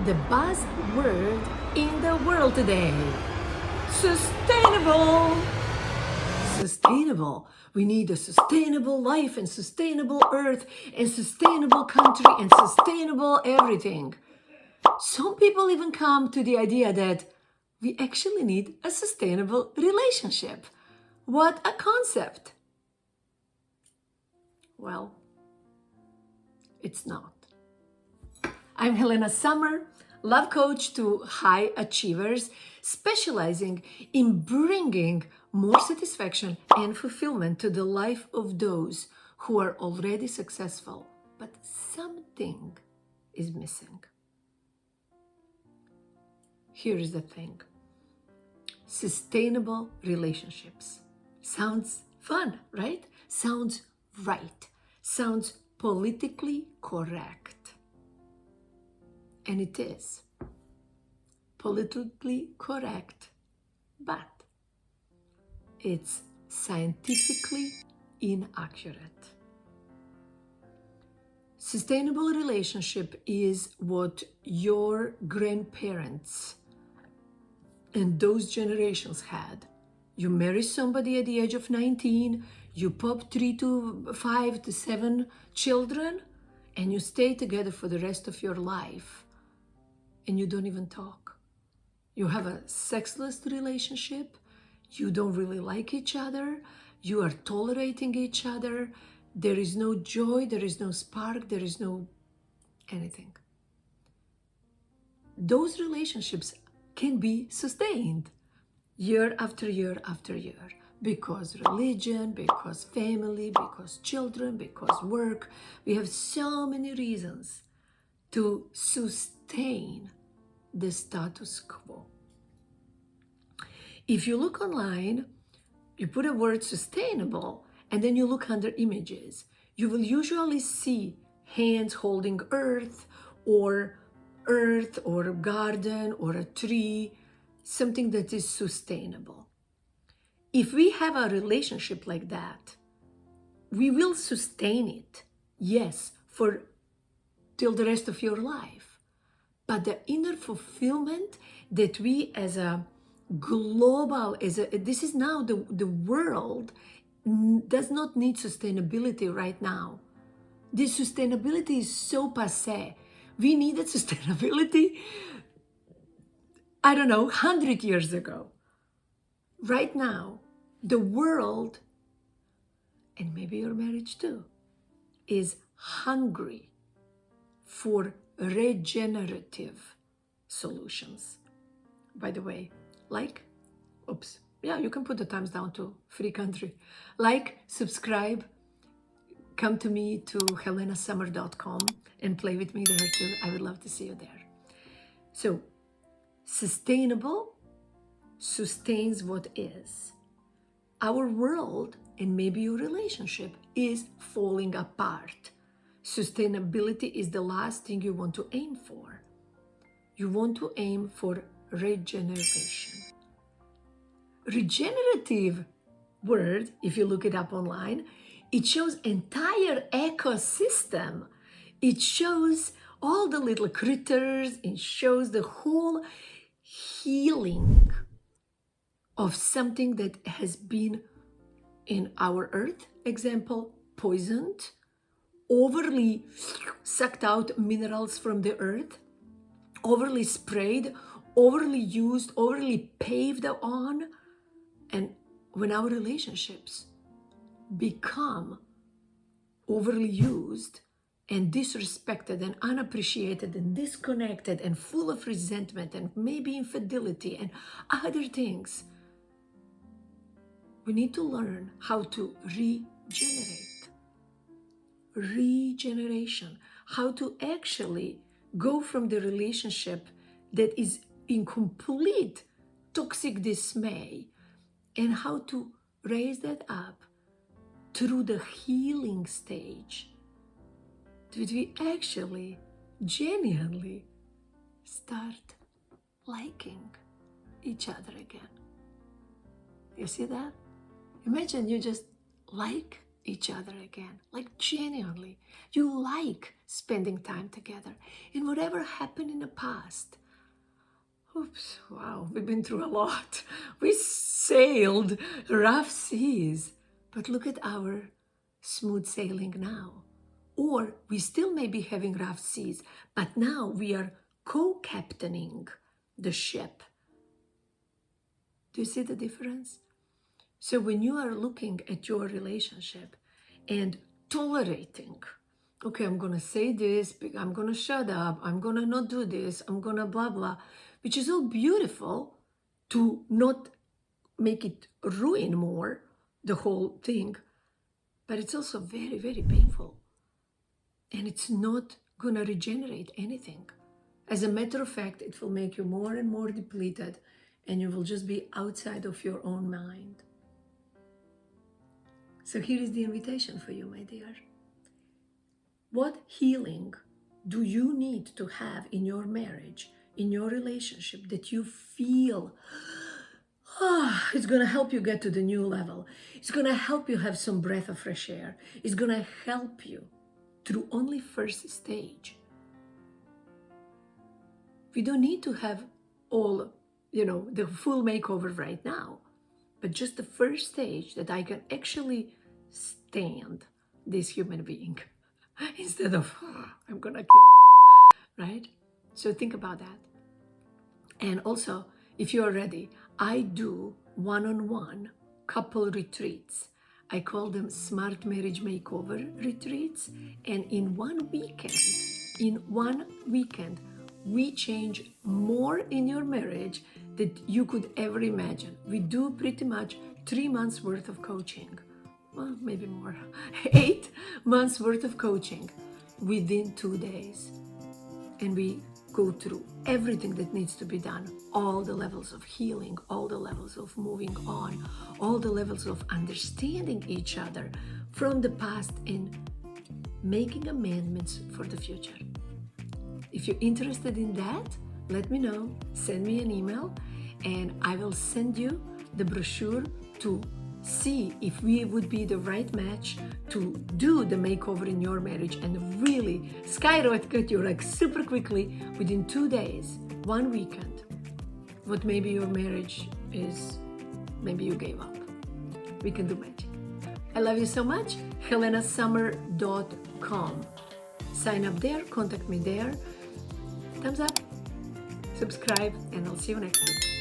the buzzword in the world today. Sustainable. Sustainable. We need a sustainable life and sustainable earth and sustainable country and sustainable everything. Some people even come to the idea that we actually need a sustainable relationship. What a concept. Well, it's not. I'm Helena Summer, love coach to high achievers, specializing in bringing more satisfaction and fulfillment to the life of those who are already successful, but something is missing. Here is the thing. Sustainable relationships. Sounds fun, right? Sounds right. Sounds politically correct. And it is politically correct, but it's scientifically inaccurate. Sustainable relationship is what your grandparents and those generations had. You marry somebody at the age of 19, you pop 3 to 5 to 7 children, and you stay together for the rest of your life. And you don't even talk. You have a sexless relationship. You don't really like each other. You are tolerating each other. There is no joy. There is no spark. There is no anything. Those relationships can be sustained year after year after year because religion, because family, because children, because work. We have so many reasons to sustain the status quo. If you look online, you put a word sustainable, and then you look under images, you will usually see hands holding earth or a garden or a tree, something that is sustainable. If we have a relationship like that, we will sustain it, yes, for till the rest of your life. But the inner fulfillment that we as a global, this is now the world does not need sustainability right now. This sustainability is so passé. We needed sustainability, 100 years ago. Right now, the world, and maybe your marriage too, is hungry for regenerative solutions. By the way, you can put the thumbs down to free country. Subscribe, come to me to helenasummer.com and play with me there too. I would love to see you there. So, sustainable sustains what is. Our world, and maybe your relationship, is falling apart. Sustainability is the last thing you want to aim for. You want to aim for regeneration. Regenerative word, if you look it up online, it shows entire ecosystem. It shows all the little critters. It shows the whole healing of something that has been in our earth, example, poisoned, overly sucked out minerals from the earth, overly sprayed, overly used, overly paved on. And when our relationships become overly used and disrespected and unappreciated and disconnected and full of resentment and maybe infidelity and other things, we need to learn how to regenerate. Regeneration, how to actually go from the relationship that is in complete toxic dismay and how to raise that up through the healing stage that we actually genuinely start liking each other again. You see that? Imagine you just like each other again, like genuinely. You like spending time together. And whatever happened in the past, oops, wow, we've been through a lot. We sailed rough seas, but look at our smooth sailing now. Or we still may be having rough seas, but now we are co-captaining the ship. Do you see the difference? So when you are looking at your relationship and tolerating, okay, I'm going to say this, I'm going to shut up, I'm going to not do this, I'm going to blah, blah, which is all beautiful to not make it ruin more the whole thing, but it's also very, very painful. And it's not going to regenerate anything. As a matter of fact, it will make you more and more depleted, and you will just be outside of your own mind. So here is the invitation for you, my dear. What healing do you need to have in your marriage, in your relationship, that you feel it's going to help you get to the new level? It's going to help you have some breath of fresh air. It's going to help you through only first stage. We don't need to have all, the full makeover right now, but just the first stage that I can actually stand this human being instead of, I'm gonna kill, right? So think about that. And also, if you're ready, I do one-on-one couple retreats. I call them Smart Marriage Makeover retreats. And in one weekend, we change more in your marriage than you could ever imagine. We do pretty much 3 months worth of coaching. Well, maybe more. 8 months worth of coaching within 2 days. And we go through everything that needs to be done, all the levels of healing, all the levels of moving on, all the levels of understanding each other from the past and making amendments for the future. If you're interested in that, let me know, send me an email, and I will send you the brochure to see if we would be the right match to do the makeover in your marriage and really skyrocket you like super quickly within 2 days, 1 weekend. What maybe your marriage is, maybe you gave up. We can do magic. I love you so much. HelenaSummer.com. Sign up there, contact me there. Thumbs up, subscribe, and I'll see you next week.